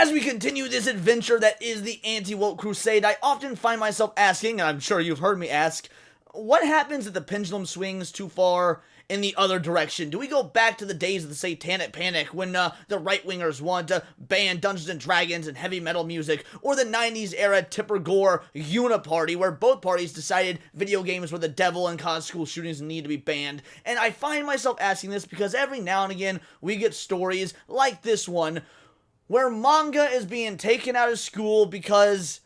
As we continue this adventure that is the anti-woke crusade, I often find myself asking, and I'm sure you've heard me ask, what happens if the pendulum swings too far in the other direction? Do we go back to the days of the Satanic Panic when the right-wingers want to ban Dungeons and Dragons and heavy metal music, or the 90s era Tipper Gore uniparty where both parties decided video games were the devil and caused school shootings and need to be banned? And I find myself asking this because every now and again we get stories like this one where manga is being taken out of school because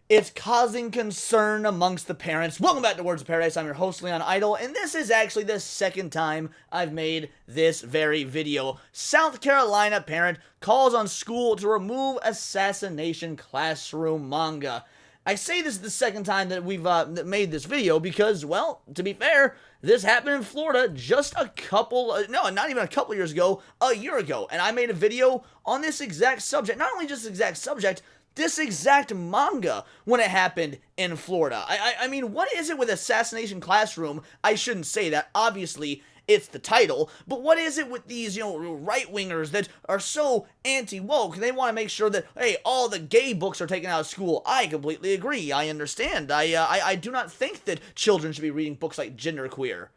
it's causing concern amongst the parents. Welcome back to Words of Paradise. I'm your host, Leon Idol, and this is actually the second time I've made this very video. South Carolina parent calls on school to remove assassination classroom manga. I say this is the second time that we've made this video because, well, to be fair, this happened in Florida just not even a couple years ago, a year ago. And I made a video on this exact subject, not only just this exact subject, this exact manga when it happened in Florida. I mean, what is it with Assassination Classroom? I shouldn't say that, obviously, it's the title, but what is it with these, right-wingers that are so anti-woke? They want to make sure that, hey, all the gay books are taken out of school. I completely agree. I understand. I do not think that children should be reading books like Genderqueer.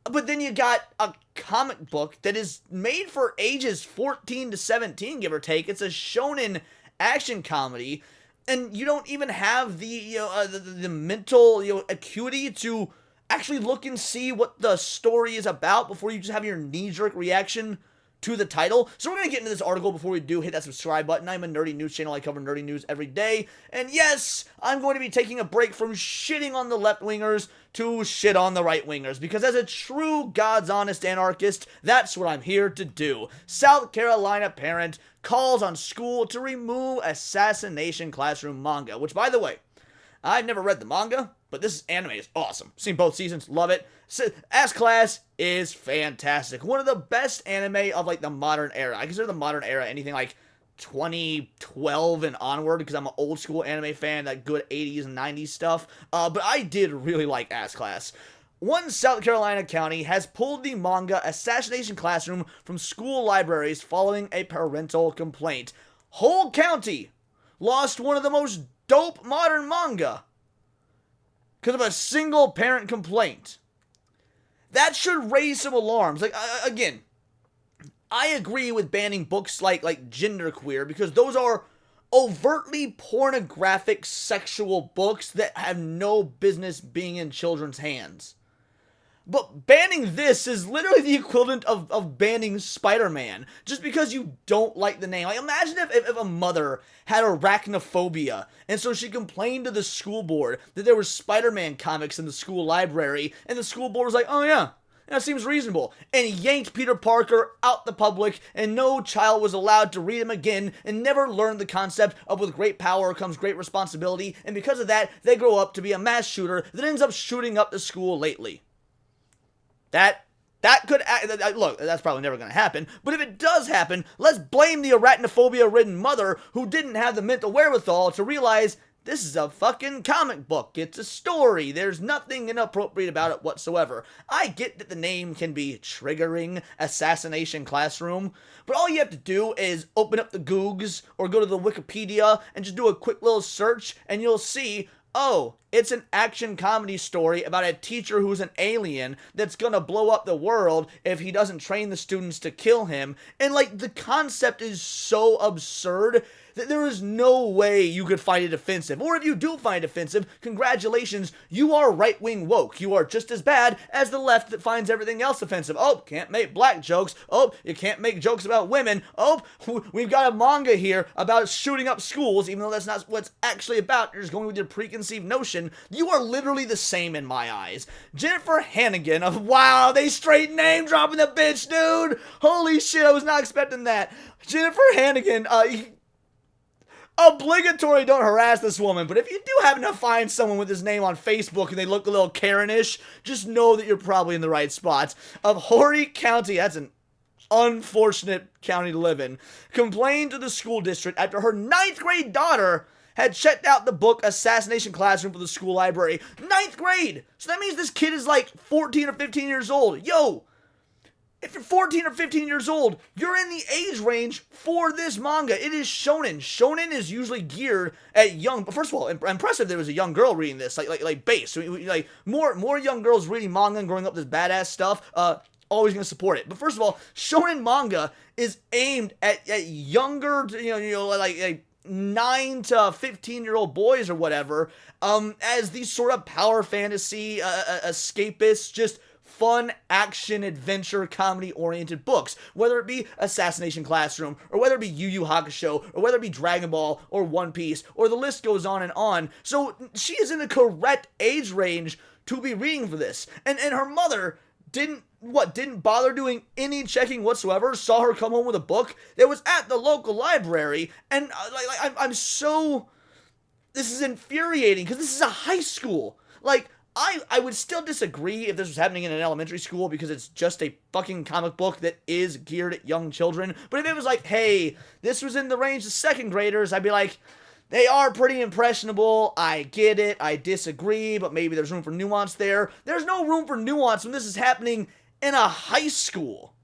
But then you got a comic book that is made for ages 14 to 17, give or take. It's a shonen action comedy, and you don't even have the mental acuity to actually look and see what the story is about before you just have your knee-jerk reaction to the title. So we're going to get into this article. Before we do, hit that subscribe button. I'm a nerdy news channel. I cover nerdy news every day. And yes, I'm going to be taking a break from shitting on the left-wingers to shit on the right-wingers, because as a true God's honest anarchist, that's what I'm here to do. South Carolina parent calls on school to remove assassination classroom manga, which, by the way, I've never read the manga, but this anime is awesome. Seen both seasons, love it. Ass Class is fantastic. One of the best anime of, like, the modern era. I consider the modern era anything like 2012 and onward, because I'm an old school anime fan, that good 80s and 90s stuff. But I did really like Ass Class. One South Carolina county has pulled the manga Assassination Classroom from school libraries following a parental complaint. Whole county lost one of the most dope modern manga because of a single parent complaint. That should raise some alarms. Like, again, I agree with banning books like Genderqueer, because those are overtly pornographic sexual books that have no business being in children's hands. But banning this is literally the equivalent of banning Spider-Man, just because you don't like the name. Like, imagine if a mother had arachnophobia, and so she complained to the school board that there were Spider-Man comics in the school library, and the school board was like, oh yeah, that seems reasonable, and yanked Peter Parker out the public, and no child was allowed to read him again, and never learned the concept of with great power comes great responsibility, and because of that, they grow up to be a mass shooter that ends up shooting up the school lately. That could, look, that's probably never going to happen, but if it does happen, let's blame the arachnophobia-ridden mother who didn't have the mental wherewithal to realize this is a fucking comic book. It's a story. There's nothing inappropriate about it whatsoever. I get that the name can be triggering, Assassination Classroom, but all you have to do is open up the Googs or go to the Wikipedia and just do a quick little search, and you'll see, oh, it's an action comedy story about a teacher who's an alien that's gonna blow up the world if he doesn't train the students to kill him. And, like, the concept is so absurd that there is no way you could find it offensive. Or if you do find it offensive, congratulations, you are right-wing woke. You are just as bad as the left that finds everything else offensive. Oh, can't make black jokes. Oh, you can't make jokes about women. Oh, we've got a manga here about shooting up schools, even though that's not what it's actually about. You're just going with your preconceived notion. You are literally the same in my eyes. Jennifer Hannigan of, wow, they straight name dropping the bitch, dude. Holy shit, I was not expecting that. Jennifer Hannigan, obligatory don't harass this woman, but if you do happen to find someone with this name on Facebook and they look a little Karen-ish, just know that you're probably in the right spot. Of Horry County, that's an unfortunate county to live in, complained to the school district after her 9th grade daughter had checked out the book Assassination Classroom for the school library. 9th grade! So that means this kid is like 14 or 15 years old. Yo! If you're 14 or 15 years old, you're in the age range for this manga. It is shonen. Shonen is usually geared at young. But first of all, impressive there was a young girl reading this, like base. Like more young girls reading manga and growing up this badass stuff. Always gonna support it. But first of all, shonen manga is aimed at younger, like 9 to 15-year-old boys or whatever, as these sort of power fantasy, escapists, just fun action adventure comedy oriented books, whether it be Assassination Classroom, or whether it be Yu Yu Hakusho, or whether it be Dragon Ball or One Piece, or the list goes on and on. So she is in the correct age range to be reading for this, and her mother didn't bother doing any checking whatsoever, saw her come home with a book that was at the local library, and I'm so, this is infuriating, because this is a high school. Like, I would still disagree if this was happening in an elementary school, because it's just a fucking comic book that is geared at young children. But if it was like, hey, this was in the range of second graders, I'd be like, they are pretty impressionable, I get it, I disagree, but maybe there's room for nuance there. There's no room for nuance when this is happening in a high school.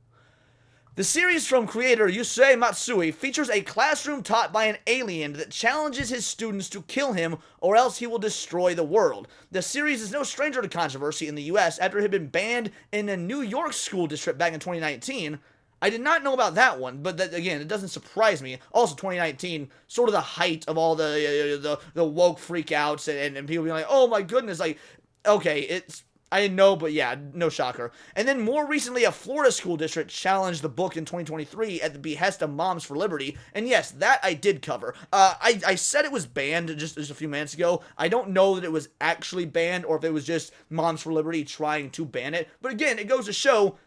The series from creator Yusei Matsui features a classroom taught by an alien that challenges his students to kill him or else he will destroy the world. The series is no stranger to controversy in the US after it had been banned in a New York school district back in 2019. I did not know about that one, but that, again, it doesn't surprise me. Also, 2019, sort of the height of all the woke freakouts and people being like, oh my goodness, like, okay, I didn't know, but yeah, no shocker. And then more recently, a Florida school district challenged the book in 2023 at the behest of Moms for Liberty. And yes, that I did cover. I said it was banned just a few minutes ago. I don't know that it was actually banned or if it was just Moms for Liberty trying to ban it. But again, it goes to show,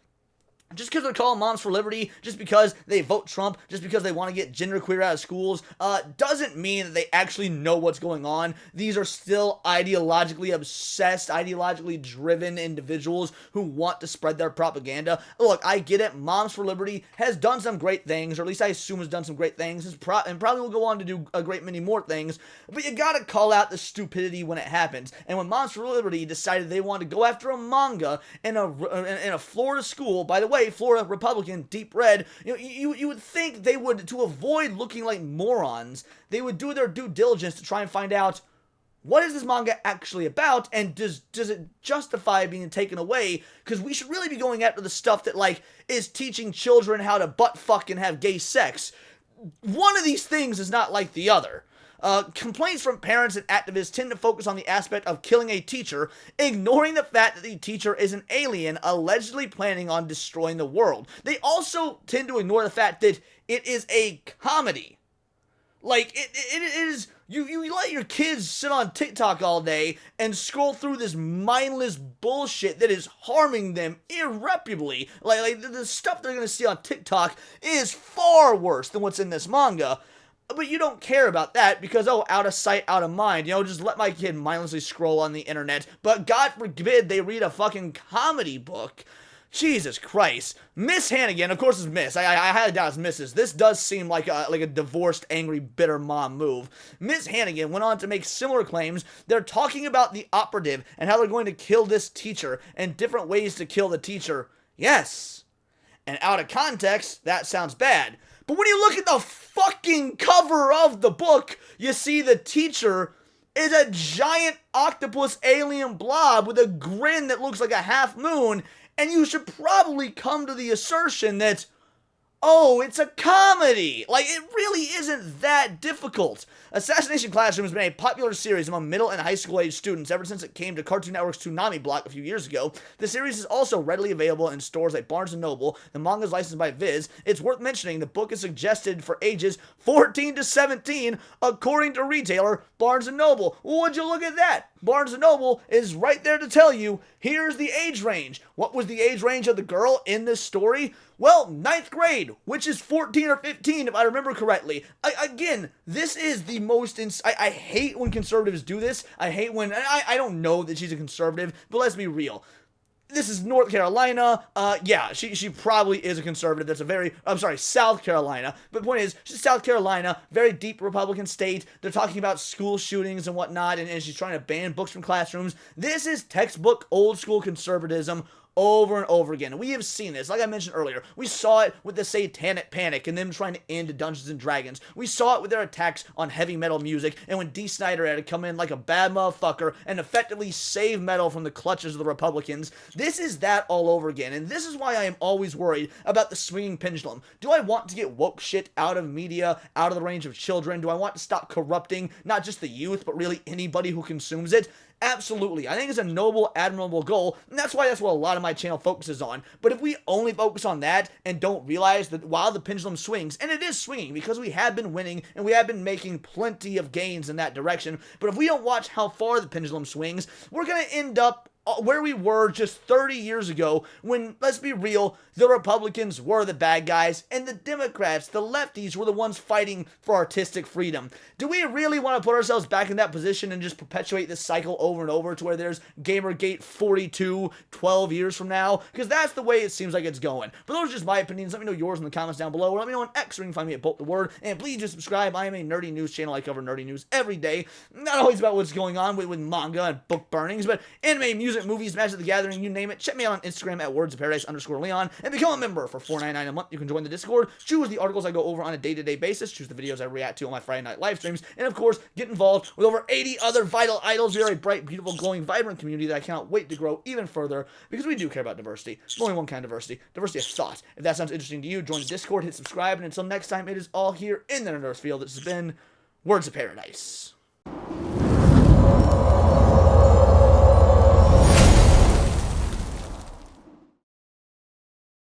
just because they're calling Moms for Liberty, just because they vote Trump, just because they want to get genderqueer out of schools, doesn't mean that they actually know what's going on. These are still ideologically obsessed, ideologically driven individuals who want to spread their propaganda. Look, I get it. Moms for Liberty has done some great things, or at least I assume has done some great things, and probably will go on to do a great many more things, but you gotta call out the stupidity when it happens. And when Moms for Liberty decided they wanted to go after a manga in a Florida school, by the way, Florida Republican, deep red, you would think they would, to avoid looking like morons, they would do their due diligence to try and find out, what is this manga actually about, and does it justify being taken away? Because we should really be going after the stuff that, like, is teaching children how to butt fuck and have gay sex. One of these things is not like the other. Complaints from parents and activists tend to focus on the aspect of killing a teacher, ignoring the fact that the teacher is an alien allegedly planning on destroying the world. They also tend to ignore the fact that it is a comedy. Like, it is, you let your kids sit on TikTok all day and scroll through this mindless bullshit that is harming them irreparably. Like the stuff they're gonna see on TikTok is far worse than what's in this manga. But you don't care about that because, oh, out of sight, out of mind. Just let my kid mindlessly scroll on the internet. But God forbid they read a fucking comedy book. Jesus Christ. Miss Hannigan, of course it's Miss. I had to doubt it's Mrs. This does seem like a divorced, angry, bitter mom move. Miss Hannigan went on to make similar claims. They're talking about the operative and how they're going to kill this teacher and different ways to kill the teacher. Yes. And out of context, that sounds bad. But when you look at the fucking cover of the book, you see the teacher is a giant octopus alien blob with a grin that looks like a half moon, and you should probably come to the assertion that, oh, it's a comedy. Like, it really isn't that difficult. Assassination Classroom has been a popular series among middle and high school age students ever since it came to Cartoon Network's Toonami block a few years ago. The series is also readily available in stores like Barnes & Noble. The manga is licensed by Viz. It's worth mentioning the book is suggested for ages 14 to 17 according to retailer Barnes & Noble. Would you look at that? Barnes & Noble is right there to tell you, here's the age range. What was the age range of the girl in this story? Well, 9th grade, which is 14 or 15 if I remember correctly. Again, this is the most, I hate when conservatives do this. I hate when, I don't know that she's a conservative, but let's be real. This is North Carolina. Yeah, she probably is a conservative. South Carolina. But the point is, she's South Carolina, very deep Republican state. They're talking about school shootings and whatnot, and she's trying to ban books from classrooms. This is textbook old school conservatism over and over again. We have seen this, like I mentioned earlier. We saw it with the Satanic Panic and them trying to end Dungeons and Dragons. We saw it with their attacks on heavy metal music, and when D. Snyder had to come in like a bad motherfucker and effectively save metal from the clutches of the Republicans. This is that all over again, and this is why I am always worried about the swinging pendulum. Do I want to get woke shit out of media, out of the range of children? Do I want to stop corrupting not just the youth, but really anybody who consumes it? Absolutely. I think it's a noble, admirable goal, and that's what a lot of my channel focuses on. But if we only focus on that and don't realize that while the pendulum swings, and it is swinging because we have been winning and we have been making plenty of gains in that direction, but if we don't watch how far the pendulum swings, we're going to end up where we were just 30 years ago when, let's be real, the Republicans were the bad guys and the Democrats, the lefties, were the ones fighting for artistic freedom. Do we really want to put ourselves back in that position and just perpetuate this cycle over and over to where there's Gamergate 42 12 years from now? Because that's the way it seems like it's going. But those are just my opinions. Let me know yours in the comments down below. Or let me know on X, where you can find me at Bolt the Word. And please do subscribe. I am a nerdy news channel. I cover nerdy news every day. Not always about what's going on with manga and book burnings, but anime, music, movies, Magic the Gathering, you name it. Check me out on Instagram at wordsofparadise_Leon and become a member for $4.99 a month. You can join the Discord, choose the articles I go over on a day-to-day basis, choose the videos I react to on my Friday night live streams, and of course, get involved with over 80 other vital idols. We are a bright, beautiful, glowing, vibrant community that I cannot wait to grow even further because we do care about diversity. There's only one kind of diversity of thought. If that sounds interesting to you, join the Discord, hit subscribe, and until next time, it is all here in the Nerdverse field. This has been Words of Paradise.